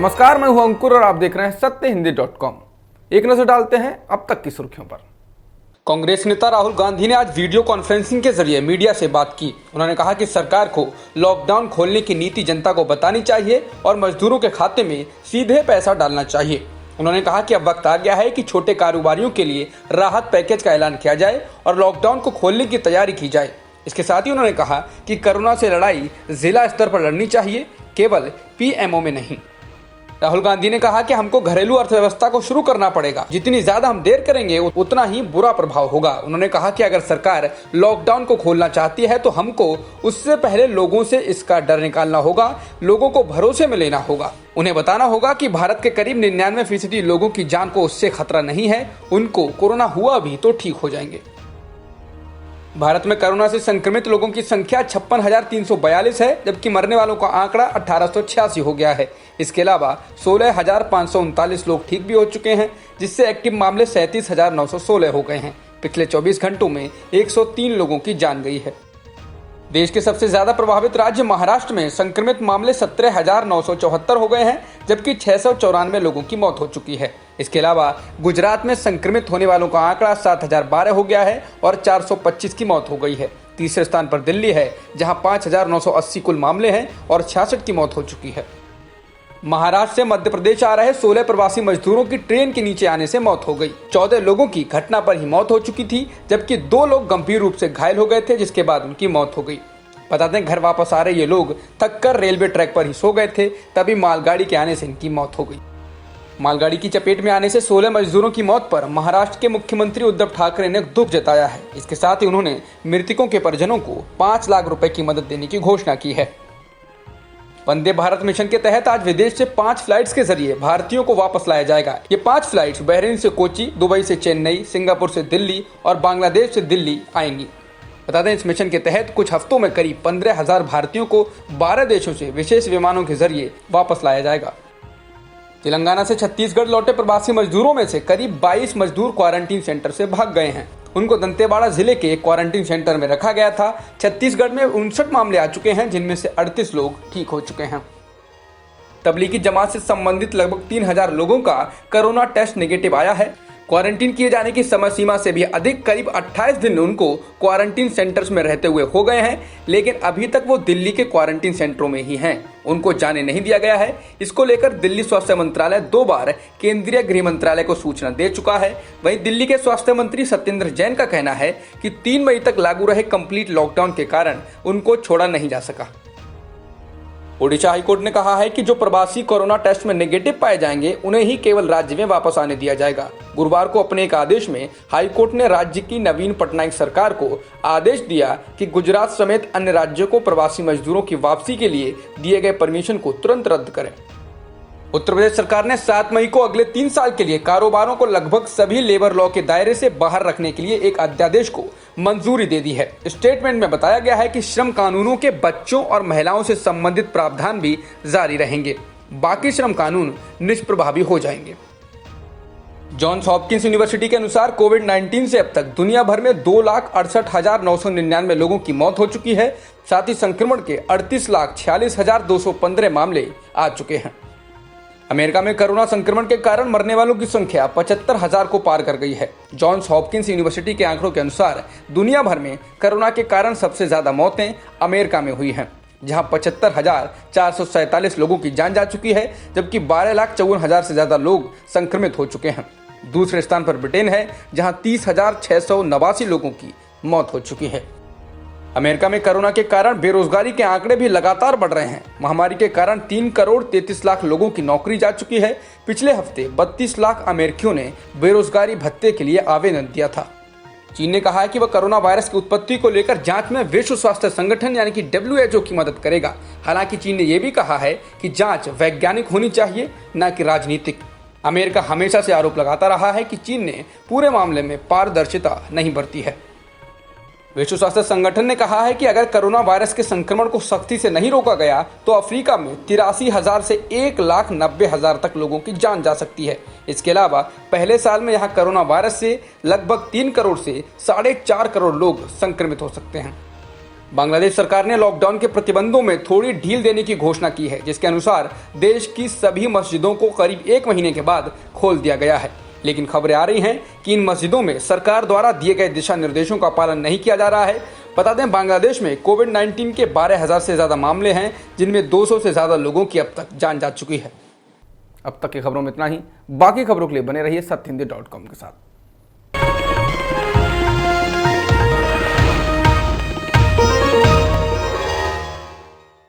नमस्कार, मैं हूं अंकुर और आप देख रहे हैं सत्यहिंदी.com। एक नजर डालते हैं अब तक की सुर्खियों पर। कांग्रेस नेता राहुल गांधी ने आज वीडियो कॉन्फ्रेंसिंग के जरिए मीडिया से बात की। उन्होंने कहा कि सरकार को लॉकडाउन खोलने की नीति जनता को बतानी चाहिए और मजदूरों के खाते में सीधे पैसा डालना चाहिए। उन्होंने कहा कि अब वक्त आ गया है कि छोटे कारोबारियों के लिए राहत पैकेज का ऐलान किया जाए और लॉकडाउन को खोलने की तैयारी की जाए। इसके साथ ही उन्होंने कहा कि कोरोना से लड़ाई जिला स्तर पर लड़नी चाहिए, केवल पीएमओ में नहीं। राहुल गांधी ने कहा कि हमको घरेलू अर्थव्यवस्था को शुरू करना पड़ेगा। जितनी ज्यादा हम देर करेंगे उतना ही बुरा प्रभाव होगा। उन्होंने कहा कि अगर सरकार लॉकडाउन को खोलना चाहती है तो हमको उससे पहले लोगों से इसका डर निकालना होगा, लोगों को भरोसे में लेना होगा। उन्हें बताना होगा कि भारत के करीब 99% लोगों की जान को उससे खतरा नहीं है। उनको कोरोना हुआ भी तो ठीक हो जाएंगे। भारत में कोरोना से संक्रमित लोगों की संख्या 56,342 है, जबकि मरने वालों का आंकड़ा 1886 हो गया है। इसके अलावा 16,539 लोग ठीक भी हो चुके हैं, जिससे एक्टिव मामले 37,916 हो गए हैं। पिछले 24 घंटों में 103 लोगों की जान गई है। देश के सबसे ज्यादा प्रभावित राज्य महाराष्ट्र में संक्रमित मामले 17,974 हो गए हैं, जबकि 694 लोगों की मौत हो चुकी है। इसके अलावा गुजरात में संक्रमित होने वालों का आंकड़ा 7,012 हो गया है और 425 की मौत हो गई है। तीसरे स्थान पर दिल्ली है, जहां 5,980 कुल मामले हैं और 66 की मौत हो चुकी है। महाराष्ट्र से मध्य प्रदेश आ रहे 16 प्रवासी मजदूरों की ट्रेन के नीचे आने से मौत हो गई। 14 लोगों की घटना पर ही मौत हो चुकी थी, जबकि 2 लोग गंभीर रूप से घायल हो गए थे, जिसके बाद उनकी मौत हो गई। बता दें, घर वापस आ रहे ये लोग थककर रेलवे ट्रैक पर ही सो गए थे, तभी मालगाड़ी के आने से इनकी मौत हो गई। मालगाड़ी की चपेट में आने से 16 मजदूरों की मौत पर महाराष्ट्र के मुख्यमंत्री उद्धव ठाकरे ने दुख जताया है। इसके साथ ही उन्होंने मृतकों के परिजनों को 5 लाख रुपए की मदद देने की घोषणा की है। वंदे भारत मिशन के तहत आज विदेश से 5 फ्लाइट्स के जरिए भारतीयों को वापस लाया जाएगा। ये 5 फ्लाइट्स बहरीन से कोची, दुबई से चेन्नई, सिंगापुर से दिल्ली और बांग्लादेश से दिल्ली आएंगी। बता दें, इस मिशन के तहत कुछ हफ्तों में करीब 15,000 भारतीयों को 12 देशों से विशेष विमानों के जरिए वापस लाया जाएगा। तेलंगाना से छत्तीसगढ़ लौटे प्रवासी मजदूरों में से करीब 22 मजदूर क्वारंटीन सेंटर से भाग गए हैं। उनको दंतेवाड़ा जिले के एक क्वारंटीन सेंटर में रखा गया था। छत्तीसगढ़ में 59 मामले आ चुके हैं, जिनमें से 38 लोग ठीक हो चुके हैं। तबलीगी जमात से संबंधित लगभग 3,000 लोगों का कोरोना टेस्ट नेगेटिव आया है। क्वारंटीन किए जाने की समय सीमा से भी अधिक करीब 28 दिन उनको क्वारंटीन सेंटर्स में रहते हुए हो गए हैं, लेकिन अभी तक वो दिल्ली के क्वारंटीन सेंटरों में ही हैं। उनको जाने नहीं दिया गया है। इसको लेकर दिल्ली स्वास्थ्य मंत्रालय 2 बार केंद्रीय गृह मंत्रालय को सूचना दे चुका है। वहीं दिल्ली के स्वास्थ्य मंत्री सत्येंद्र जैन का कहना है कि 3 मई तक लागू रहे कंप्लीट लॉकडाउन के कारण उनको छोड़ा नहीं जा सका। ओडिशा हाईकोर्ट ने कहा है कि जो प्रवासी कोरोना टेस्ट में नेगेटिव पाए जाएंगे, उन्हें ही केवल राज्य में वापस आने दिया जाएगा। गुरुवार को अपने एक आदेश में हाईकोर्ट ने राज्य की नवीन पटनायक सरकार को आदेश दिया कि गुजरात समेत अन्य राज्यों को प्रवासी मजदूरों की वापसी के लिए दिए गए परमिशन को तुरंत रद्द करें। उत्तर प्रदेश सरकार ने 7 मई को अगले 3 साल के लिए कारोबारों को लगभग सभी लेबर लॉ के दायरे से बाहर रखने के लिए एक अध्यादेश को मंजूरी दे दी है। स्टेटमेंट में बताया गया है कि श्रम कानूनों के बच्चों और महिलाओं से संबंधित प्रावधान भी जारी रहेंगे। बाकी श्रम कानून निष्प्रभावी हो जाएंगे। जॉन्स हॉपकिंस यूनिवर्सिटी के अनुसार कोविड-19 से अब तक दुनिया भर में 2,68,999 लोगों की मौत हो चुकी है। साथ ही संक्रमण के 38,46,215 मामले आ चुके हैं। अमेरिका में कोरोना संक्रमण के कारण मरने वालों की संख्या 75,000 को पार कर गई है। जॉन्स हॉपकिंस यूनिवर्सिटी के आंकड़ों के अनुसार दुनिया भर में कोरोना के कारण सबसे ज्यादा मौतें अमेरिका में हुई हैं, जहां 75,447 लोगों की जान जा चुकी है, जबकि 12,54,000 से ज्यादा लोग संक्रमित हो चुके हैं। दूसरे स्थान पर ब्रिटेन है, जहां 30,689 लोगों की मौत हो चुकी है। अमेरिका में कोरोना के कारण बेरोजगारी के आंकड़े भी लगातार बढ़ रहे हैं। महामारी के कारण 3 करोड़ 33 लाख लोगों की नौकरी जा चुकी है। पिछले हफ्ते 32 लाख अमेरिकियों ने बेरोजगारी भत्ते के लिए आवेदन दिया था। चीन ने कहा है कि वह कोरोना वायरस की उत्पत्ति को लेकर जांच में विश्व स्वास्थ्य संगठन यानी कि WHO की मदद करेगा। हालांकि चीन ने यह भी कहा है कि जांच वैज्ञानिक होनी चाहिए, न कि राजनीतिक। अमेरिका हमेशा से आरोप लगाता रहा है कि चीन ने पूरे मामले में पारदर्शिता नहीं बरती है। विश्व स्वास्थ्य संगठन ने कहा है कि अगर कोरोना वायरस के संक्रमण को सख्ती से नहीं रोका गया तो अफ्रीका में 83,000 से 1,90,000 तक लोगों की जान जा सकती है। इसके अलावा पहले साल में यहाँ कोरोना वायरस से लगभग 3 करोड़ से 4.5 करोड़ लोग संक्रमित हो सकते हैं। बांग्लादेश सरकार ने लॉकडाउन के प्रतिबंधों में थोड़ी ढील देने की घोषणा की है, जिसके अनुसार देश की सभी मस्जिदों को करीब 1 महीने के बाद खोल दिया गया है। लेकिन खबरें आ रही हैं कि इन मस्जिदों में सरकार द्वारा दिए गए दिशा निर्देशों का पालन नहीं किया जा रहा है। बता दें, बांग्लादेश में कोविड-19 के 12,000 से ज्यादा मामले हैं, जिनमें 200 से ज्यादा लोगों की अब तक जान जा चुकी है। अब तक की खबरों में इतना ही। बाकी खबरों के लिए बने रहिए सत्यहिंदी.com के साथ।